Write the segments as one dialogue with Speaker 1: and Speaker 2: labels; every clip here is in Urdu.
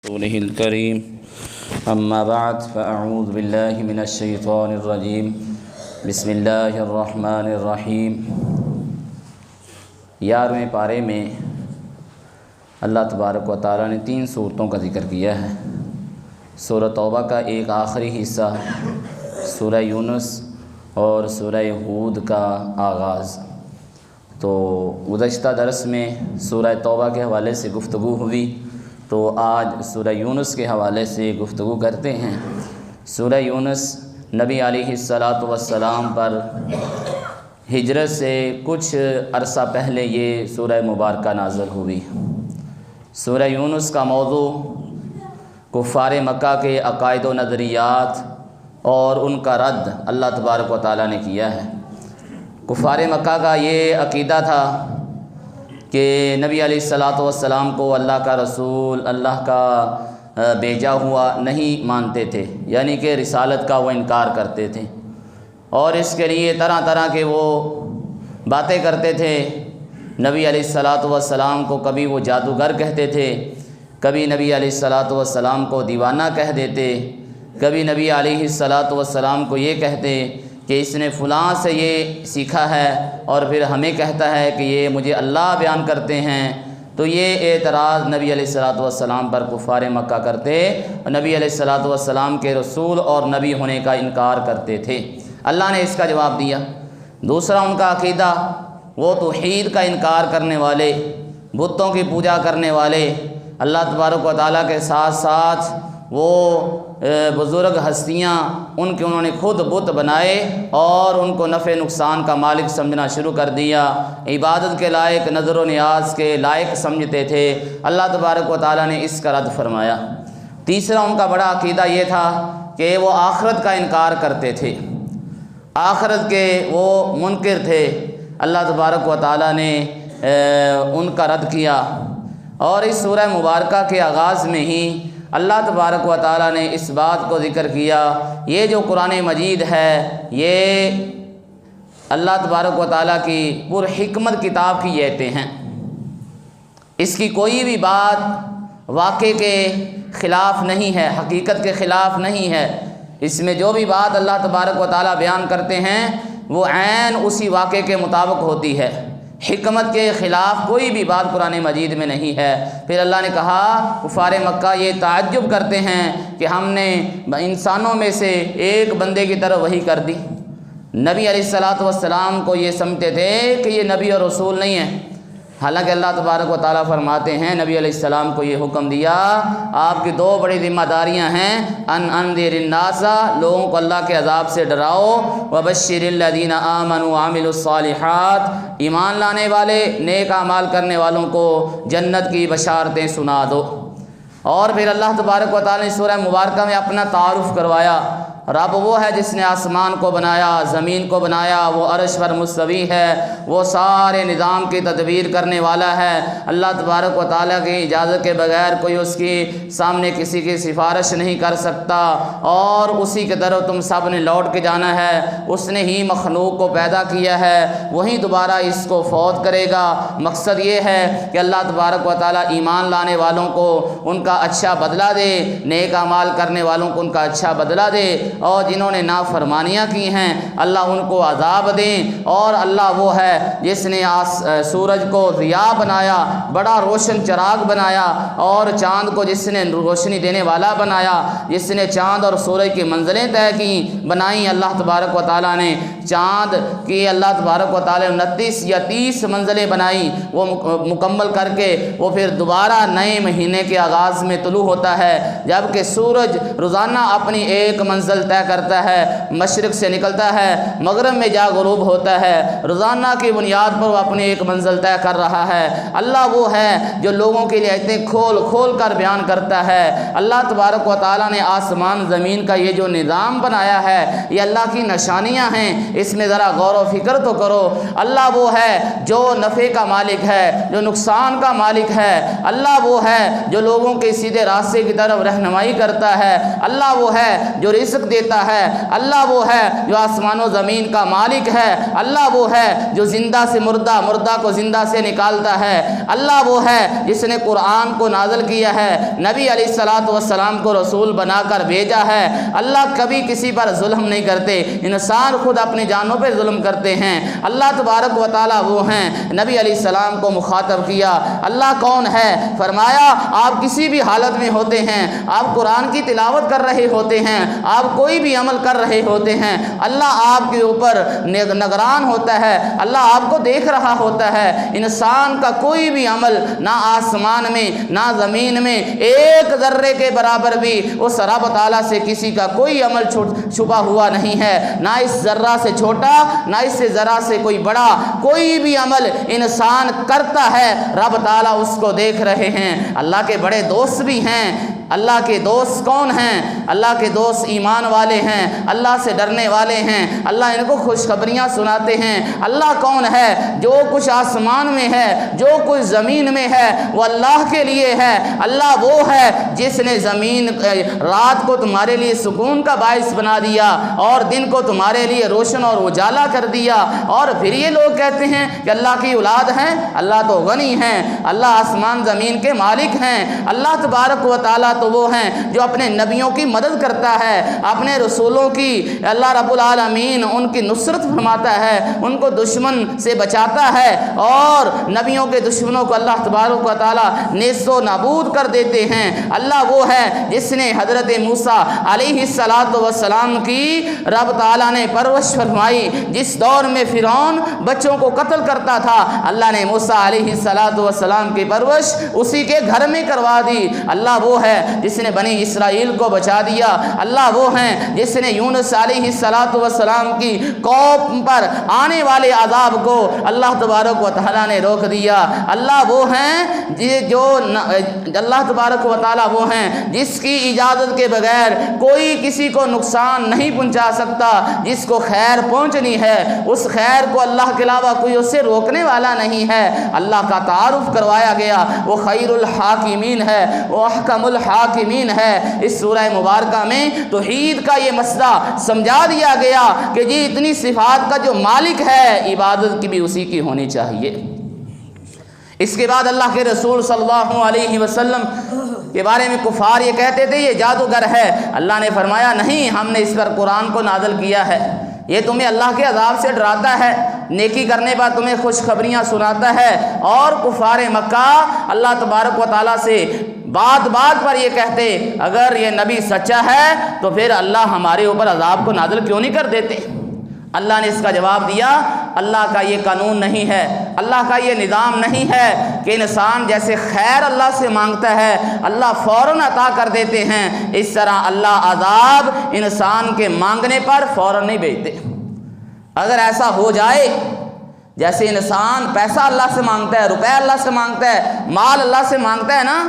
Speaker 1: رسوله الكريم اما بعد فاعوذ باللہ من الشیطان الرجیم بسم اللہ الرحمن الرحیم۔ 11ویں پارے میں اللہ تبارک و تعالیٰ نے 3 صورتوں کا ذکر کیا ہے۔ سورہ توبہ کا ایک آخری حصہ، سورہ یونس اور سورہ ہود کا آغاز۔ تو گزشتہ درس میں سورہ توبہ کے حوالے سے گفتگو ہوئی، تو آج سورہ یونس کے حوالے سے گفتگو کرتے ہیں۔ سورہ یونس نبی علیہ السلام پر ہجرت سے کچھ عرصہ پہلے یہ سورہ مبارکہ نازل ہوئی۔ سورہ یونس کا موضوع کفار مکہ کے عقائد و نظریات اور ان کا رد اللہ تبارک و تعالیٰ نے کیا ہے۔ کفار مکہ کا یہ عقیدہ تھا کہ نبی علیہ السلام کو اللہ کا رسول، اللہ کا بھیجا ہوا نہیں مانتے تھے، یعنی کہ رسالت کا وہ انکار کرتے تھے، اور اس کے لیے طرح طرح کے وہ باتیں کرتے تھے۔ نبی علیہ السلام کو کبھی وہ جادوگر کہتے تھے، کبھی نبی علیہ السلام کو دیوانہ کہہ دیتے، کبھی نبی علیہ السلام کو یہ کہتے کہ اس نے فلاں سے یہ سیکھا ہے، اور پھر ہمیں کہتا ہے کہ یہ مجھے اللہ بیان کرتے ہیں۔ تو یہ اعتراض نبی علیہ السلام پر کفار مکہ کرتے، اور نبی علیہ السلام کے رسول اور نبی ہونے کا انکار کرتے تھے۔ اللہ نے اس کا جواب دیا۔ دوسرا ان کا عقیدہ، وہ توحید کا انکار کرنے والے، بتوں کی پوجا کرنے والے، اللہ تبارک و تعالیٰ کے ساتھ ساتھ وہ بزرگ ہستیاں انہوں نے خود بت بنائے اور ان کو نفع نقصان کا مالک سمجھنا شروع کر دیا، عبادت کے لائق، نظر و نیاز کے لائق سمجھتے تھے۔ اللہ تبارک و تعالیٰ نے اس کا رد فرمایا۔ تیسرا ان کا بڑا عقیدہ یہ تھا کہ وہ آخرت کا انکار کرتے تھے، آخرت کے وہ منکر تھے۔ اللہ تبارک و تعالیٰ نے ان کا رد کیا، اور اس سورہ مبارکہ کے آغاز میں ہی اللہ تبارک و تعالیٰ نے اس بات کو ذکر کیا، یہ جو قرآن مجید ہے یہ اللہ تبارک و تعالیٰ کی پر حکمت کتاب کی آیتیں ہیں۔ اس کی کوئی بھی بات واقع کے خلاف نہیں ہے، حقیقت کے خلاف نہیں ہے۔ اس میں جو بھی بات اللہ تبارک و تعالیٰ بیان کرتے ہیں وہ عین اسی واقعے کے مطابق ہوتی ہے، حکمت کے خلاف کوئی بھی بات قرآن مجید میں نہیں ہے۔ پھر اللہ نے کہا، کفار مکہ یہ تعجب کرتے ہیں کہ ہم نے انسانوں میں سے ایک بندے کی طرف وحی کر دی۔ نبی علیہ السلام کو یہ سمجھتے تھے کہ یہ نبی اور رسول نہیں ہیں، حالانکہ اللہ تبارک و تعالیٰ فرماتے ہیں نبی علیہ السلام کو یہ حکم دیا، آپ کی 2 بڑی ذمہ داریاں ہیں، انذر الناس، لوگوں کو اللہ کے عذاب سے ڈراؤ، وبشر الذین آمنوا وعملوا الصالحات، ایمان لانے والے نیک اعمال کرنے والوں کو جنت کی بشارتیں سنا دو۔ اور پھر اللہ تبارک و تعالیٰ نے سورہ مبارکہ میں اپنا تعارف کروایا۔ رب وہ ہے جس نے آسمان کو بنایا، زمین کو بنایا، وہ عرش پر مستوی ہے، وہ سارے نظام کی تدبیر کرنے والا ہے۔ اللہ تبارک و تعالیٰ کی اجازت کے بغیر کوئی اس کی سامنے کسی کی سفارش نہیں کر سکتا، اور اسی کی طرف تم سب نے لوٹ کے جانا ہے۔ اس نے ہی مخلوق کو پیدا کیا ہے، وہیں دوبارہ اس کو فوت کرے گا۔ مقصد یہ ہے کہ اللہ تبارک و تعالیٰ ایمان لانے والوں کو ان کا اچھا بدلہ دے، نیک اعمال کرنے والوں کو ان کا اچھا بدلہ دے، اور جنہوں نے نافرمانیاں کی ہیں اللہ ان کو عذاب دیں۔ اور اللہ وہ ہے جس نے سورج کو ضیاء بنایا، بڑا روشن چراغ بنایا، اور چاند کو جس نے روشنی دینے والا بنایا، جس نے چاند اور سورج کی منزلیں طے کی بنائیں۔ اللہ تبارک و تعالیٰ نے چاند کی اللہ تبارک و تعالیٰ نے 29 یا 30 منزلیں بنائیں، وہ مکمل کر کے وہ پھر دوبارہ نئے مہینے کے آغاز میں طلوع ہوتا ہے، جبکہ سورج روزانہ اپنی ایک منزل طے کرتا ہے، مشرق سے نکلتا ہے، مغرب میں جا غروب ہوتا ہے، روزانہ کی بنیاد پر وہ اپنی ایک منزل طے کر رہا ہے۔ اللہ وہ ہے جو لوگوں کے لیے آیتیں کھول کھول کر بیان کرتا ہے۔ اللہ تبارک و تعالیٰ نے آسمان زمین کا یہ جو نظام بنایا ہے یہ اللہ کی نشانیاں ہیں، اس میں ذرا غور و فکر تو کرو۔ اللہ وہ ہے جو نفع کا مالک ہے، جو نقصان کا مالک ہے۔ اللہ وہ ہے جو لوگوں کے سیدھے راستے کی طرف رہنمائی کرتا ہے۔ اللہ وہ ہے جو رزق دیتا ہے، اللہ وہ ہے جو آسمان و زمین کا مالک ہے، اللہ وہ ہے جو زندہ سے مردہ، مردہ کو زندہ سے نکالتا ہے، اللہ وہ ہے جس نے قرآن کو نازل کیا ہے، نبی علیہ الصلاۃ والسلام کو رسول بنا کر بھیجا ہے۔ اللہ کبھی کسی پر ظلم نہیں کرتے، انسان خود اپنی جانوں پہ ظلم کرتے ہیں۔ اللہ تبارک و تعالیٰ وہ ہیں، نبی علیہ السلام کو مخاطب کیا، اللہ کون ہے؟ فرمایا آپ کسی بھی حالت میں ہوتے ہیں، آپ قرآن کی تلاوت کر رہے ہوتے ہیں، آپ کوئی بھی عمل کر رہے ہوتے ہیں، اللہ آپ کے اوپر نگران ہوتا ہے، اللہ آپ کو دیکھ رہا ہوتا ہے۔ انسان کا کوئی بھی عمل نہ آسمان میں نہ زمین میں ایک ذرے کے برابر بھی اس رب تعالیٰ سے کسی کا کوئی عمل چھپا ہوا نہیں ہے، نہ اس ذرہ سے چھوٹا نہ اس سے ذرہ سے کوئی بڑا، کوئی بھی عمل انسان کرتا ہے رب تعالیٰ اس کو دیکھ رہے ہیں۔ اللہ کے بڑے دوست بھی ہیں۔ اللہ کے دوست کون ہیں؟ اللہ کے دوست ایمان والے ہیں، اللہ سے ڈرنے والے ہیں، اللہ ان کو خوشخبریاں سناتے ہیں۔ اللہ کون ہے؟ جو کچھ آسمان میں ہے، جو کچھ زمین میں ہے، وہ اللہ کے لیے ہے۔ اللہ وہ ہے جس نے زمین رات کو تمہارے لیے سکون کا باعث بنا دیا اور دن کو تمہارے لیے روشن اور اجالا کر دیا۔ اور پھر یہ لوگ کہتے ہیں کہ اللہ کی اولاد ہیں، اللہ تو غنی ہیں، اللہ آسمان زمین کے مالک ہیں۔ اللہ تبارک و تعالیٰ تو وہ ہیں جو اپنے نبیوں کی مدد کرتا ہے، اپنے رسولوں کی اللہ رب العالمین ان کی نصرت فرماتا ہے، ان کو دشمن سے بچاتا ہے، اور نبیوں کے دشمنوں کو اللہ تبارک و تعالیٰ نیست و نابود کر دیتے ہیں۔ اللہ وہ ہے جس نے حضرت موسیٰ علیہ السلام کی رب تعالیٰ نے پرورش فرمائی۔ جس دور میں فرعون بچوں کو قتل کرتا تھا، اللہ نے موسیٰ علیہ السلام کی پرورش اسی کے گھر میں کروا دی۔ اللہ وہ ہے جس نے بنی اسرائیل کو بچا دیا۔ اللہ وہ ہیں جس نے یونس علیہ السلام کی قوم پر آنے والے عذاب کو اللہ تبارک و تعالیٰ نے روک دیا۔ اللہ وہ ہیں جو اللہ تبارک و تعالیٰ وہ ہیں جس کی اجازت کے بغیر کوئی کسی کو نقصان نہیں پہنچا سکتا۔ جس کو خیر پہنچنی ہے اس خیر کو اللہ کے علاوہ کوئی اس سے روکنے والا نہیں ہے۔ اللہ کا تعارف کروایا گیا، وہ خیر الحاکمین ہے، وہ احکم الحاکمین ہے۔ اس سورہ مبارکہ میں توحید کا یہ مسئلہ سمجھا دیا گیا کہ جی اتنی صفات کا جو مالک ہے، عبادت کی بھی اسی کی ہونی چاہیے۔ اس کے بعد اللہ کے رسول صلی اللہ علیہ وسلم کے بارے میں کفار یہ کہتے تھے یہ جادوگر ہے۔ اللہ نے فرمایا نہیں، ہم نے اس پر قرآن کو نازل کیا ہے، یہ تمہیں اللہ کے عذاب سے ڈراتا ہے، نیکی کرنے پر تمہیں خوشخبریاں سناتا ہے۔ اور کفار مکہ اللہ تبارک و تعالیٰ سے بات بات پر یہ کہتے اگر یہ نبی سچا ہے تو پھر اللہ ہمارے اوپر عذاب کو نازل کیوں نہیں کر دیتے؟ اللہ نے اس کا جواب دیا، اللہ کا یہ قانون نہیں ہے، اللہ کا یہ نظام نہیں ہے کہ انسان جیسے خیر اللہ سے مانگتا ہے اللہ فوراً عطا کر دیتے ہیں، اس طرح اللہ عذاب انسان کے مانگنے پر فوراً نہیں بھیجتے۔ اگر ایسا ہو جائے جیسے انسان پیسہ اللہ سے مانگتا ہے، روپے اللہ سے مانگتا ہے، مال اللہ سے مانگتا ہے نا،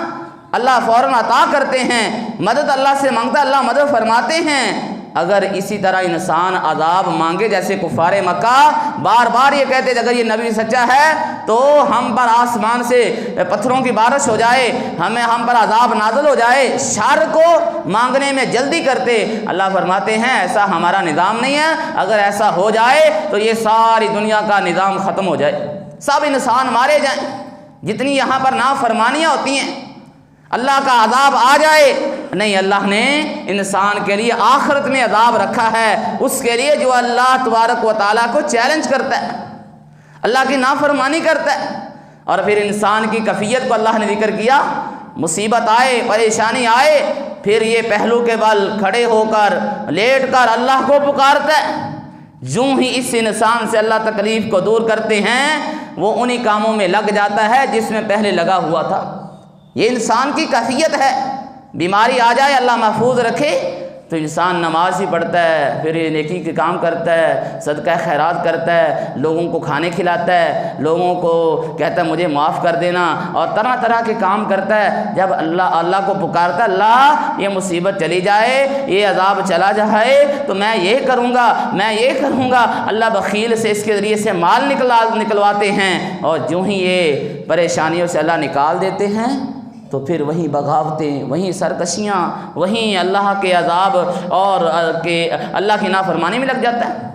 Speaker 1: اللہ فوراً عطا کرتے ہیں، مدد اللہ سے مانگتا ہے اللہ مدد فرماتے ہیں۔ اگر اسی طرح انسان عذاب مانگے جیسے کفار مکہ بار بار یہ کہتے اگر یہ نبی سچا ہے تو ہم پر آسمان سے پتھروں کی بارش ہو جائے، ہم پر عذاب نازل ہو جائے، شر کو مانگنے میں جلدی کرتے، اللہ فرماتے ہیں ایسا ہمارا نظام نہیں ہے، اگر ایسا ہو جائے تو یہ ساری دنیا کا نظام ختم ہو جائے، سب انسان مارے جائیں، جتنی یہاں پر نافرمانیاں ہوتی ہیں اللہ کا عذاب آ جائے۔ نہیں، اللہ نے انسان کے لیے آخرت میں عذاب رکھا ہے، اس کے لیے جو اللہ تبارک و تعالیٰ کو چیلنج کرتا ہے، اللہ کی نافرمانی کرتا ہے۔ اور پھر انسان کی کیفیت کو اللہ نے ذکر کیا، مصیبت آئے، پریشانی آئے، پھر یہ پہلو کے بل کھڑے ہو کر لیٹ کر اللہ کو پکارتا ہے۔ جو ہی اس انسان سے اللہ تکلیف کو دور کرتے ہیں وہ انہی کاموں میں لگ جاتا ہے جس میں پہلے لگا ہوا تھا۔ یہ انسان کی کیفیت ہے، بیماری آ جائے اللہ محفوظ رکھے تو انسان نماز ہی پڑھتا ہے، پھر نیکی کے کام کرتا ہے، صدقہ خیرات کرتا ہے، لوگوں کو کھانے کھلاتا ہے، لوگوں کو کہتا ہے مجھے معاف کر دینا، اور طرح طرح کے کام کرتا ہے۔ جب اللہ کو پکارتا ہے اللہ یہ مصیبت چلی جائے، یہ عذاب چلا جائے تو میں یہ کروں گا، میں یہ کروں گا، اللہ بخیل سے اس کے ذریعے سے مال نکلواتے ہیں، اور جو ہی یہ پریشانیوں سے اللہ نکال دیتے ہیں تو پھر وہیں بغاوتیں، وہیں سرکشیاں، وہیں اللہ کے عذاب اور اللہ کی نافرمانی میں لگ جاتا ہے۔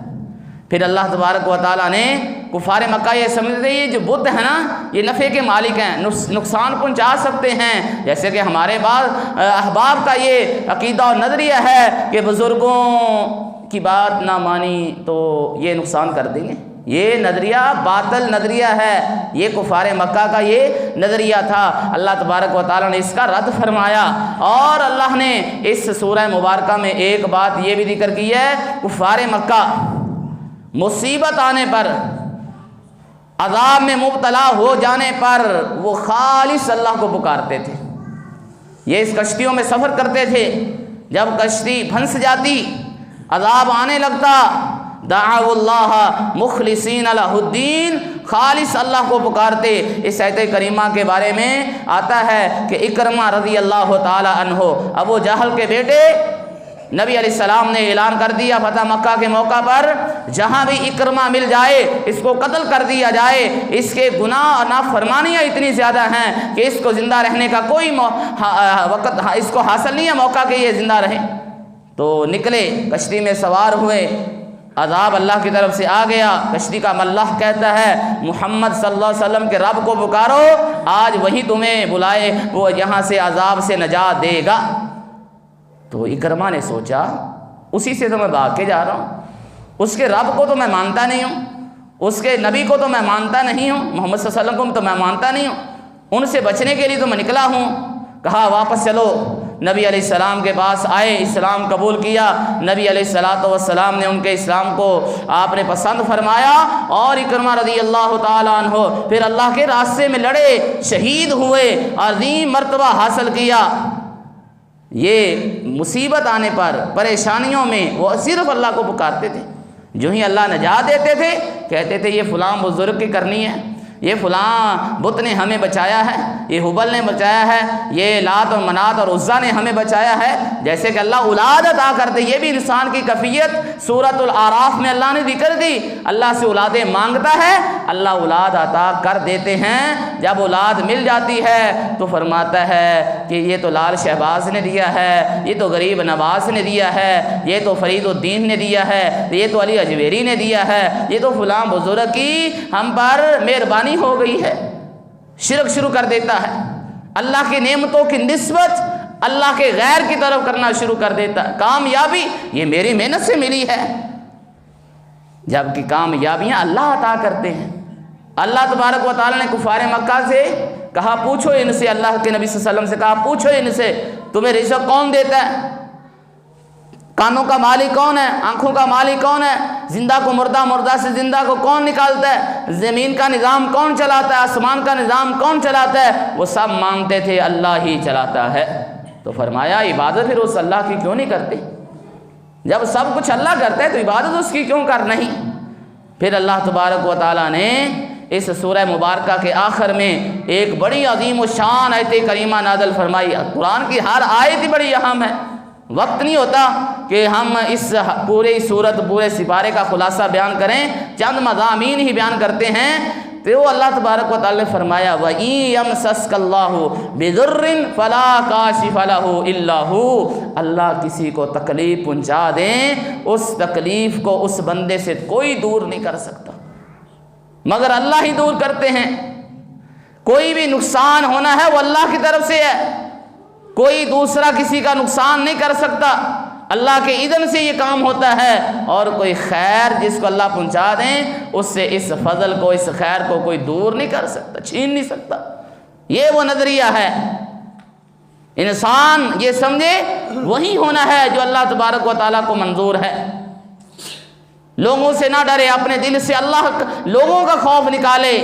Speaker 1: پھر اللہ تبارک و تعالیٰ نے کفار مکہ یہ سمجھتے ہیں یہ جو بت ہے نا یہ نفع کے مالک ہیں، نقصان پہنچا سکتے ہیں، جیسے کہ ہمارے بعض احباب کا یہ عقیدہ اور نظریہ ہے کہ بزرگوں کی بات نہ مانی تو یہ نقصان کر دیں گے۔ یہ نظریہ باطل نظریہ ہے، یہ کفار مکہ کا یہ نظریہ تھا۔ اللہ تبارک و تعالیٰ نے اس کا رد فرمایا، اور اللہ نے اس سورہ مبارکہ میں ایک بات یہ بھی ذکر کی ہے، کفار مکہ مصیبت آنے پر، عذاب میں مبتلا ہو جانے پر وہ خالص اللہ کو پکارتے تھے۔ یہ اس کشتیوں میں سفر کرتے تھے، جب کشتی پھنس جاتی، عذاب آنے لگتا، دعوا اللہ مخلصین لہ الدین، خالص اللہ کو پکارتے۔ اس آیت کریمہ کے بارے میں آتا ہے کہ اکرمہ رضی اللہ تعالی عنہ، ابو جہل کے بیٹے، نبی علیہ السلام نے اعلان کر دیا فتح مکہ کے موقع پر جہاں بھی اکرمہ مل جائے اس کو قتل کر دیا جائے، اس کے گناہ اور نافرمانیاں اتنی زیادہ ہیں کہ اس کو زندہ رہنے کا کوئی وقت اس کو حاصل نہیں ہے موقع کہ یہ زندہ رہے۔ تو نکلے، کشتی میں سوار ہوئے، عذاب اللہ کی طرف سے آ گیا۔ کشتی کا ملح کہتا ہے محمد صلی اللہ علیہ وسلم کے رب کو پکارو، آج وہی تمہیں بلائے، وہ یہاں سے عذاب سے نجات دے گا۔ تو اکرمہ نے سوچا اسی سے تو میں بھاگ کے جا رہا ہوں، اس کے رب کو تو میں مانتا نہیں ہوں، اس کے نبی کو تو میں مانتا نہیں ہوں، محمد صلی اللہ علیہ وسلم کو تو میں مانتا نہیں ہوں، ان سے بچنے کے لیے تو میں نکلا ہوں۔ کہا واپس چلو، نبی علیہ السلام کے پاس آئے، اسلام قبول کیا۔ نبی علیہ السلام نے ان کے اسلام کو آپ نے پسند فرمایا، اور اکرمہ رضی اللہ تعالیٰ عنہ پھر اللہ کے راستے میں لڑے، شہید ہوئے، عظیم مرتبہ حاصل کیا۔ یہ مصیبت آنے پر، پریشانیوں میں وہ صرف اللہ کو پکارتے تھے۔ جو ہی اللہ نجات دیتے تھے کہتے تھے یہ فلاں بزرگ کی کرنی ہے، یہ فلاں بت نے ہمیں بچایا ہے، یہ حبل نے بچایا ہے، یہ لات اور منات اور عزا نے ہمیں بچایا ہے۔ جیسے کہ اللہ اولاد عطا کرتے، یہ بھی انسان کی کیفیت سورۃ الاعراف میں اللہ نے ذکر دی۔ اللہ سے اولادیں مانگتا ہے، اللہ اولاد عطا کر دیتے ہیں۔ جب اولاد مل جاتی ہے تو فرماتا ہے کہ یہ تو لال شہباز نے دیا ہے، یہ تو غریب نواز نے دیا ہے، یہ تو فرید الدین نے دیا ہے، یہ تو علی اجویری نے دیا ہے، یہ تو فلاں بزرگ کی ہم پر مہربانی ہو گئی ہے۔ شرک شروع کر دیتا ہے، اللہ کی نعمتوں کی نسبت اللہ کے غیر کی طرف کرنا شروع کر دیتا ہے۔ کامیابی یہ میری محنت سے ملی ہے، جبکہ کامیابیاں اللہ عطا کرتے ہیں۔ اللہ تبارک و تعالیٰ نے کفار مکہ سے کہا پوچھو ان سے، اللہ کے نبی صلی اللہ علیہ وسلم سے کہا پوچھو ان سے تمہیں رزق کون دیتا ہے، کانوں کا مالک کون ہے، آنکھوں کا مالک کون ہے، زندہ کو مردہ، مردہ سے زندہ کو کون نکالتا ہے، زمین کا نظام کون چلاتا ہے، آسمان کا نظام کون چلاتا ہے، وہ سب مانگتے تھے اللہ ہی چلاتا ہے۔ تو فرمایا عبادت پھر اس اللہ کی کیوں نہیں کرتے؟ جب سب کچھ اللہ کرتا ہے تو عبادت اس کی کیوں کر نہیں؟ پھر اللہ تبارک و تعالیٰ نے اس سورہ مبارکہ کے آخر میں ایک بڑی عظیم و شان آیت کریمہ نازل فرمائی۔ قرآن کی ہر آیت بڑی اہم ہے، وقت نہیں ہوتا کہ ہم اس پوری سورت، پورے سپارے کا خلاصہ بیان کریں، چند مضامین ہی بیان کرتے ہیں۔ تو اللہ تبارک و تعالیٰ نے فرمایا وَإِن يَمْسَسْكَ اللَّهُ بِضُرٍّ فَلَا كَاشِفَ لَهُ إِلَّا هُوَ، اللہ کسی کو تکلیف پہنچا دیں اس تکلیف کو اس بندے سے کوئی دور نہیں کر سکتا مگر اللہ ہی دور کرتے ہیں۔ کوئی بھی نقصان ہونا ہے وہ اللہ کی طرف سے ہے، کوئی دوسرا کسی کا نقصان نہیں کر سکتا، اللہ کے اذن سے یہ کام ہوتا ہے۔ اور کوئی خیر جس کو اللہ پہنچا دیں اس سے اس فضل کو، اس خیر کو کوئی دور نہیں کر سکتا، چھین نہیں سکتا۔ یہ وہ نظریہ ہے، انسان یہ سمجھے وہی ہونا ہے جو اللہ تبارک و تعالیٰ کو منظور ہے۔ لوگوں سے نہ ڈرے، اپنے دل سے لوگوں کا خوف نکالے،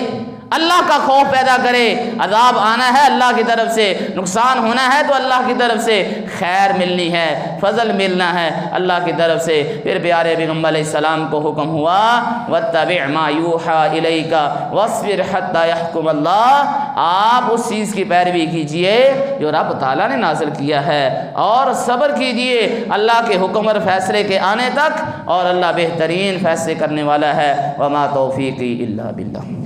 Speaker 1: اللہ کا خوف پیدا کرے۔ عذاب آنا ہے اللہ کی طرف سے، نقصان ہونا ہے تو اللہ کی طرف سے، خیر ملنی ہے، فضل ملنا ہے اللہ کی طرف سے۔ پھر پیارے پیغمبر علیہ السلام کو حکم ہوا وَاتَّبِعْ مَا يُوحَىٰ إِلَيْكَ وَاصْبِرْ حَتَّىٰ يَحْكُمَ اللَّهُ، آپ اس چیز کی پیروی کیجئے جو رب تعالیٰ نے نازل کیا ہے، اور صبر کیجئے اللہ کے حکم اور فیصلے کے آنے تک، اور اللہ بہترین فیصلے کرنے والا ہے۔ وَمَا تَوْفِيقِي إِلَّا بِاللَّهِ۔